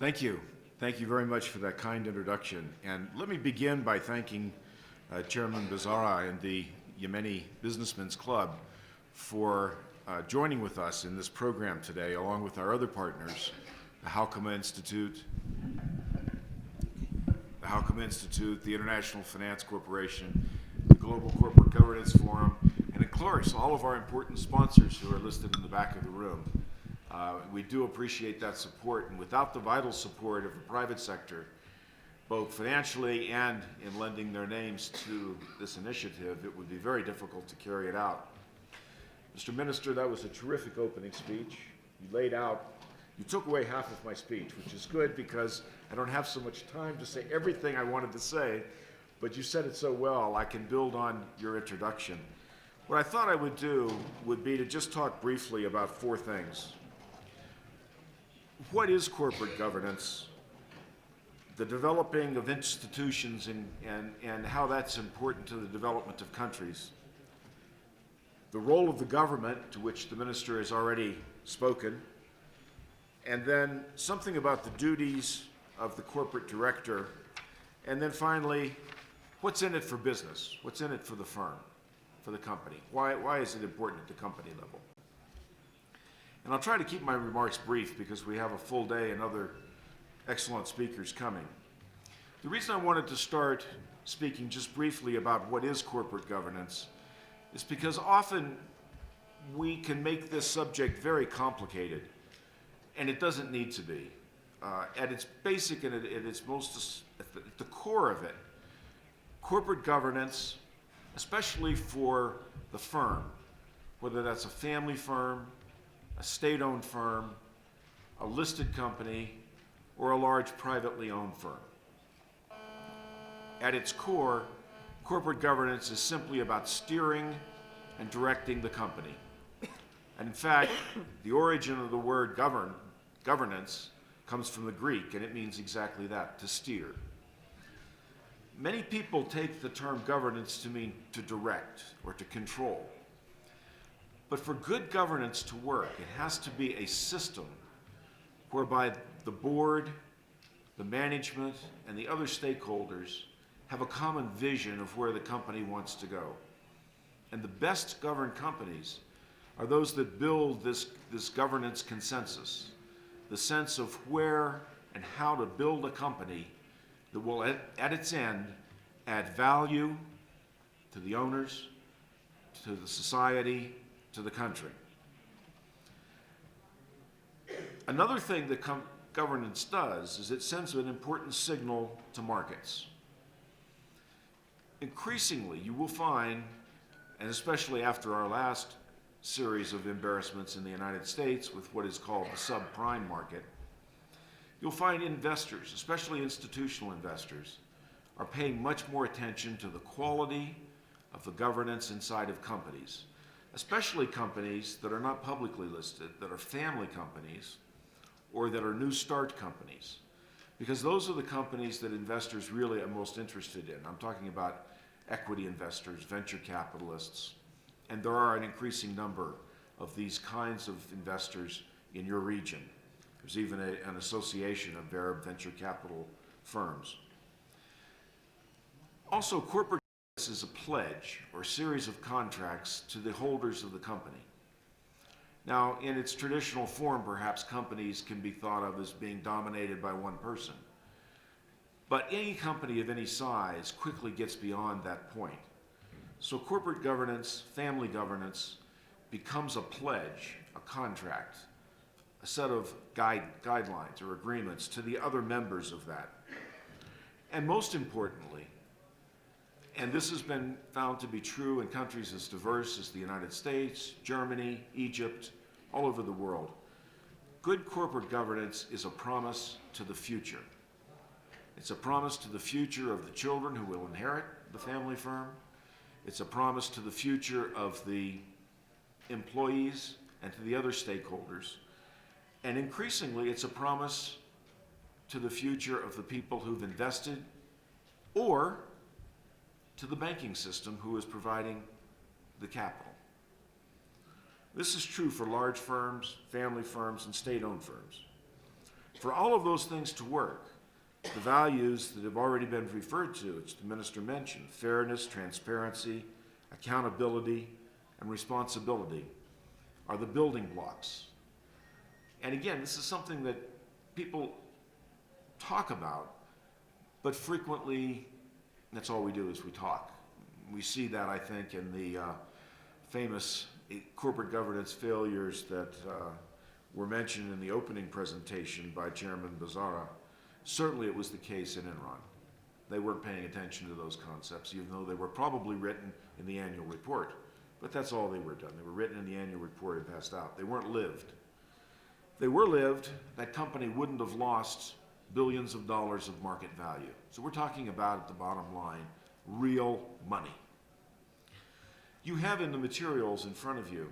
Thank you. Thank you very much for that kind introduction. And let me begin by thanking Chairman Bazara and the Yemeni Businessmen's Club for joining with us in this program today, along with our other partners, the حوكمة Institute, the International Finance Corporation, the Global Corporate Governance Forum, and of course, all of our important sponsors who are listed in the back of the room. We do appreciate that support, and without the vital support of the private sector, both financially and in lending their names to this initiative, it would be very difficult to carry it out. Mr. Minister, that was a terrific opening speech. You took away half of my speech, which is good because I don't have so much time to say everything I wanted to say, but you said it so well, I can build on your introduction. What I thought I would do would be to just talk briefly about four things. What is corporate governance? The developing of institutions and how that's important to the development of countries. The role of the government, to which the minister has already spoken. And then something about the duties of the corporate director. And then finally, what's in it for business? What's in it for the firm, for the company? Why is it important at the company level? And I'll try to keep my remarks brief because we have a full day and other excellent speakers coming. The reason I wanted to start speaking just briefly about what is corporate governance is because often we can make this subject very complicated, and it doesn't need to be. At its basic and at its most, at the core of it, corporate governance, especially for the firm, whether that's a family firm, a state-owned firm, a listed company, or a large privately owned firm. At its core, corporate governance is simply about steering and directing the company. And in fact, the origin of the word governance comes from the Greek, and it means exactly that, to steer. Many people take the term governance to mean to direct or to control. But for good governance to work, it has to be a system whereby the board, the management, and the other stakeholders have a common vision of where the company wants to go. And the best governed companies are those that build this governance consensus, the sense of where and how to build a company that will, at its end, add value to the owners, to the society, to the country. Another thing that governance does is it sends an important signal to markets. Increasingly, you will find, and especially after our last series of embarrassments in the United States with what is called the subprime market, you'll find investors, especially institutional investors, are paying much more attention to the quality of the governance inside of companies, especially companies that are not publicly listed, that are family companies, or that are new start companies. Because those are the companies that investors really are most interested in. I'm talking about equity investors, venture capitalists, and there are an increasing number of these kinds of investors in your region. There's even an association of Arab venture capital firms. Also, corporate governance is a pledge or series of contracts to the holders of the company. Now, in its traditional form, perhaps companies can be thought of as being dominated by one person. But any company of any size quickly gets beyond that point. So corporate governance, family governance, becomes a pledge, a contract, a set of guidelines or agreements to the other members of that. And most importantly, and this has been found to be true in countries as diverse as the United States, Germany, Egypt, all over the world, good corporate governance is a promise to the future. It's a promise to the future of the children who will inherit the family firm. It's a promise to the future of the employees and to the other stakeholders. And increasingly, it's a promise to the future of the people who've invested or to the banking system who is providing the capital. This is true for large firms, family firms, and state-owned firms. For all of those things to work, the values that have already been referred to, which the minister mentioned, fairness, transparency, accountability, and responsibility, are the building blocks. And again, this is something that people talk about, but frequently, that's all we do is we talk. We see that, I think, in the famous corporate governance failures that were mentioned in the opening presentation by Chairman Bazara. Certainly it was the case in Enron. They weren't paying attention to those concepts, even though they were probably written in the annual report. But that's all they were done. They were written in the annual report and passed out. They weren't lived. If they were lived, that company wouldn't have lost billions of dollars of market value. So we're talking about, at the bottom line, real money. You have in the materials in front of you,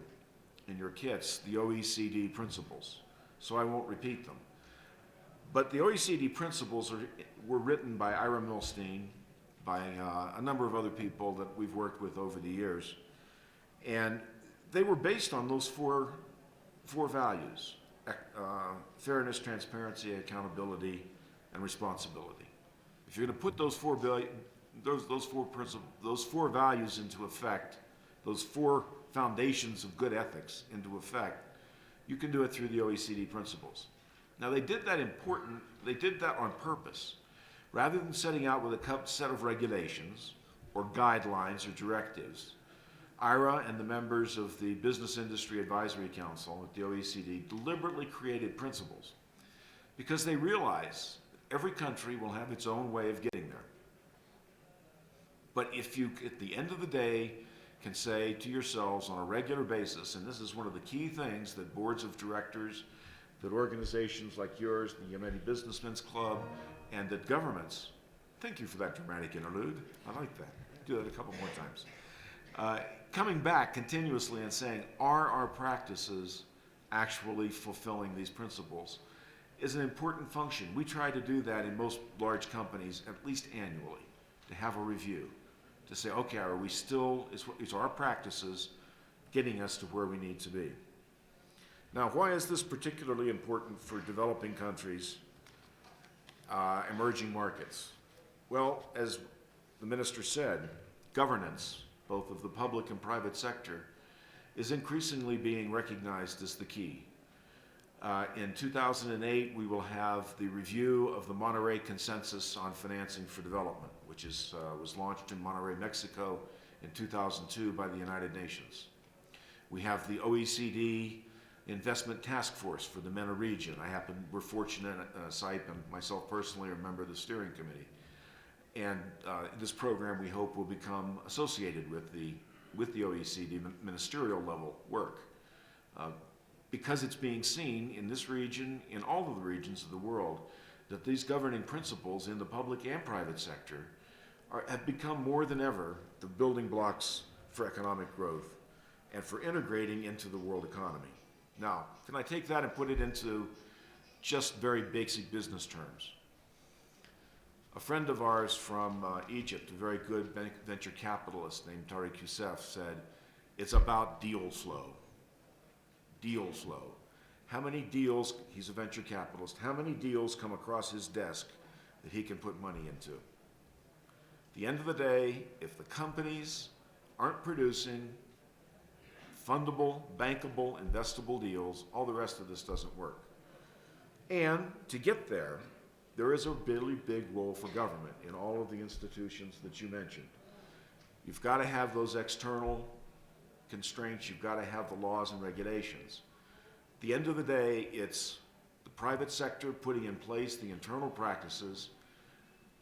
in your kits, the OECD principles, so I won't repeat them. But the OECD principles were written by Ira Milstein, by a number of other people that we've worked with over the years, and they were based on those four values: fairness, transparency, accountability, and responsibility. If you're going to put those four values into effect, those four foundations of good ethics into effect, you can do it through the OECD principles. Now they did that on purpose. Rather than setting out with a set of regulations or guidelines or directives, Ira and the members of the Business Industry Advisory Council at the OECD deliberately created principles because they realize that every country will have its own way of getting there. But if you, at the end of the day, can say to yourselves on a regular basis, and this is one of the key things that boards of directors, that organizations like yours, the Yemeni Businessmen's Club, and that governments, thank you for that dramatic interlude, I like that, do that a couple more times. Coming back continuously and saying, are our practices actually fulfilling these principles, is an important function. We try to do that in most large companies at least annually, to have a review, to say, okay, are we still, is our practices getting us to where we need to be? Now, why is this particularly important for developing countries, emerging markets? Well, as the minister said, governance, both of the public and private sector, is increasingly being recognized as the key. In 2008, we will have the review of the Monterrey Consensus on Financing for Development, which was launched in Monterrey, Mexico in 2002 by the United Nations. We have the OECD Investment Task Force for the MENA region. We're fortunate, SIPE and myself personally are a member of the steering committee. And this program, we hope, will become associated with the OECD ministerial level work. Because it's being seen in this region, in all of the regions of the world, that these governing principles in the public and private sector have become more than ever the building blocks for economic growth and for integrating into the world economy. Now, can I take that and put it into just very basic business terms? A friend of ours from Egypt, a very good venture capitalist named Tariq Youssef, said, it's about deal flow. Deal flow. How many deals, he's a venture capitalist, how many deals come across his desk that he can put money into? At the end of the day, if the companies aren't producing fundable, bankable, investable deals, all the rest of this doesn't work. And to get there, there is a really big role for government in all of the institutions that you mentioned. You've got to have those external constraints, you've got to have the laws and regulations. At the end of the day, it's the private sector putting in place the internal practices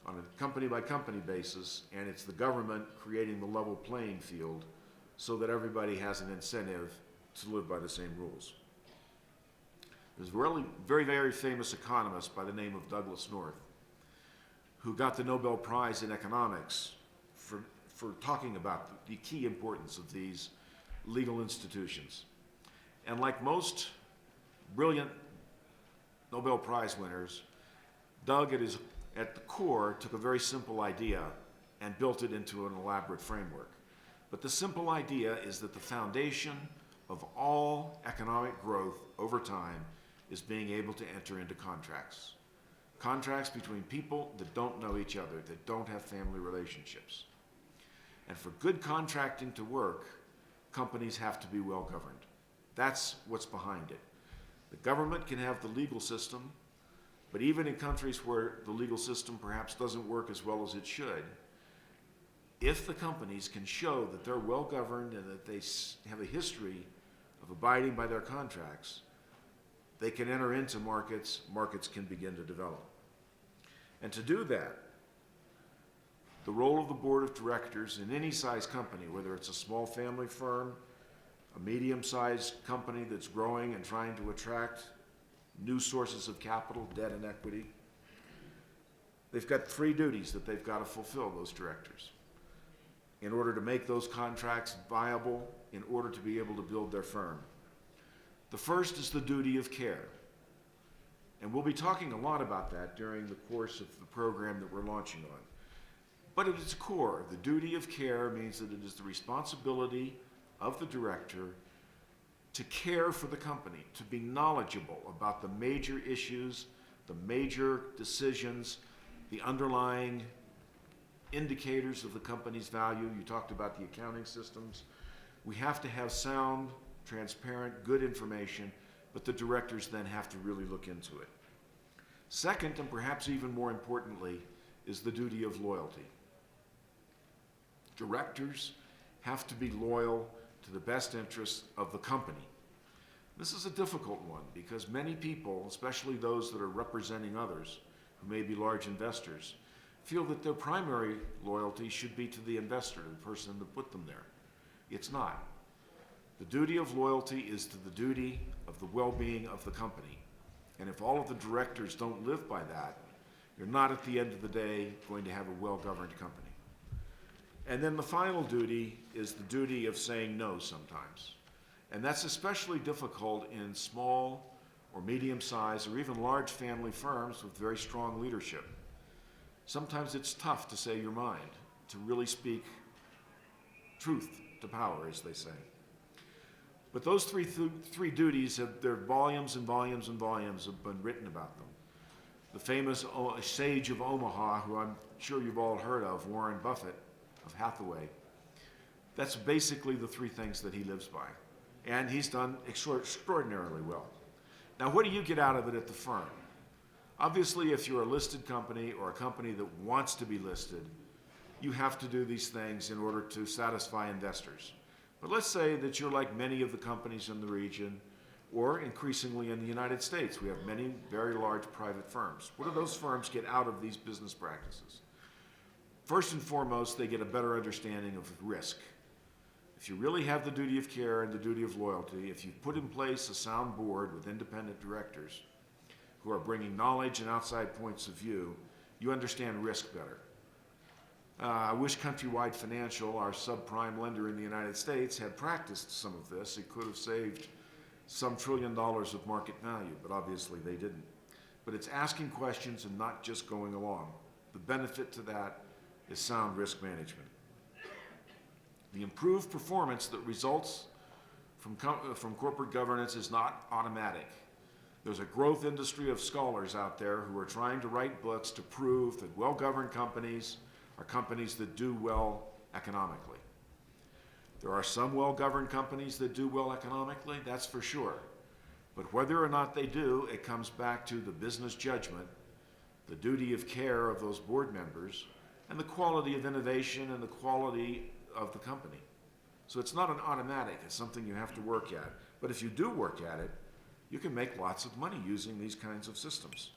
on a company-by-company basis, and it's the government creating the level playing field so that everybody has an incentive to live by the same rules. There's a really very, very famous economist by the name of Douglas North who got the Nobel Prize in economics for talking about the key importance of these legal institutions. And like most brilliant Nobel Prize winners, Doug at the core took a very simple idea and built it into an elaborate framework. But the simple idea is that the foundation of all economic growth over time is being able to enter into contracts. Contracts between people that don't know each other, that don't have family relationships. And for good contracting to work, companies have to be well governed. That's what's behind it. The government can have the legal system, but even in countries where the legal system perhaps doesn't work as well as it should, if the companies can show that they're well governed and that they have a history of abiding by their contracts, they can enter into markets, markets can begin to develop. And to do that, the role of the board of directors in any size company, whether it's a small family firm, a medium-sized company that's growing and trying to attract new sources of capital, debt and equity, they've got three duties that they've got to fulfill, those directors, in order to make those contracts viable, in order to be able to build their firm. The first is the duty of care. And we'll be talking a lot about that during the course of the program that we're launching on. But at its core, the duty of care means that it is the responsibility of the director to care for the company, to be knowledgeable about the major issues, the major decisions, the underlying indicators of the company's value. You talked about the accounting systems. We have to have sound, transparent, good information, but the directors then have to really look into it. Second, and perhaps even more importantly, is the duty of loyalty. Directors have to be loyal to the best interests of the company. This is a difficult one because many people, especially those that are representing others who may be large investors, feel that their primary loyalty should be to the investor, the person that put them there. It's not. The duty of loyalty is to the duty of the well-being of the company. And if all of the directors don't live by that, you're not at the end of the day going to have a well-governed company. And then the final duty is the duty of saying no sometimes. And that's especially difficult in small or medium-sized or even large family firms with very strong leadership. Sometimes it's tough to say your mind, to really speak truth to power, as they say. But those three duties, there are volumes and volumes and volumes have been written about them. The famous sage of Omaha, who I'm sure you've all heard of, Warren Buffett of Hathaway, that's basically the three things that he lives by. And he's done extraordinarily well. Now, what do you get out of it at the firm? Obviously, if you're a listed company or a company that wants to be listed, you have to do these things in order to satisfy investors. But let's say that you're like many of the companies in the region, or increasingly in the United States. We have many very large private firms. What do those firms get out of these business practices? First and foremost, they get a better understanding of risk. If you really have the duty of care and the duty of loyalty, if you put in place a sound board with independent directors who are bringing knowledge and outside points of view, you understand risk better. I wish Countrywide Financial, our subprime lender in the United States, had practiced some of this. It could have saved some $1 trillion of market value, but obviously they didn't. But it's asking questions and not just going along. The benefit to that is sound risk management. The improved performance that results from corporate governance is not automatic. There's a growth industry of scholars out there who are trying to write books to prove that well-governed companies are companies that do well economically. There are some well-governed companies that do well economically, that's for sure. But whether or not they do, it comes back to the business judgment, the duty of care of those board members, and the quality of innovation and the quality of the company. So it's not an automatic, it's something you have to work at. But if you do work at it, you can make lots of money using these kinds of systems.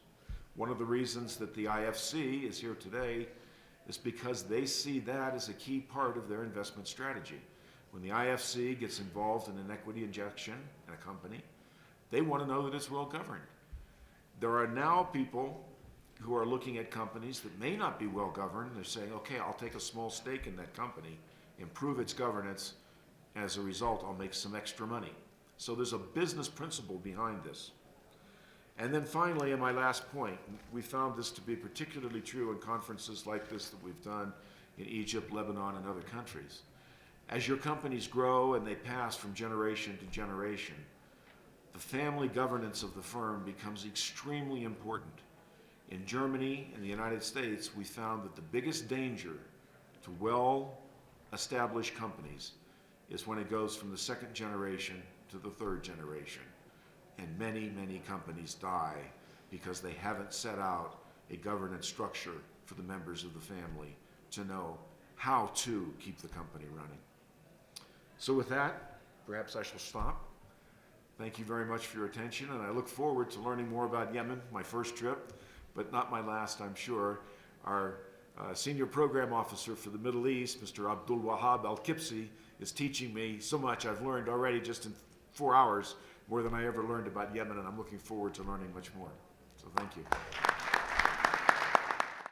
One of the reasons that the IFC is here today is because they see that as a key part of their investment strategy. When the IFC gets involved in an equity injection in a company, they want to know that it's well governed. There are now people who are looking at companies that may not be well governed. They're saying, okay, I'll take a small stake in that company, improve its governance, and as a result, I'll make some extra money. So there's a business principle behind this. And then finally, in my last point, we found this to be particularly true in conferences like this that we've done in Egypt, Lebanon, and other countries. As your companies grow and they pass from generation to generation, the family governance of the firm becomes extremely important. In Germany and the United States, we found that the biggest danger to well-established companies is when it goes from the second generation to the third generation. And many, many companies die because they haven't set out a governance structure for the members of the family to know how to keep the company running. So with that, perhaps I shall stop. Thank you very much for your attention, and I look forward to learning more about Yemen, my first trip, but not my last, I'm sure. Our Senior Program Officer for the Middle East, Mr. Abdul Wahab Al-Kipsi, is teaching me so much. I've learned already just in 4 hours more than I ever learned about Yemen, and I'm looking forward to learning much more. So thank you.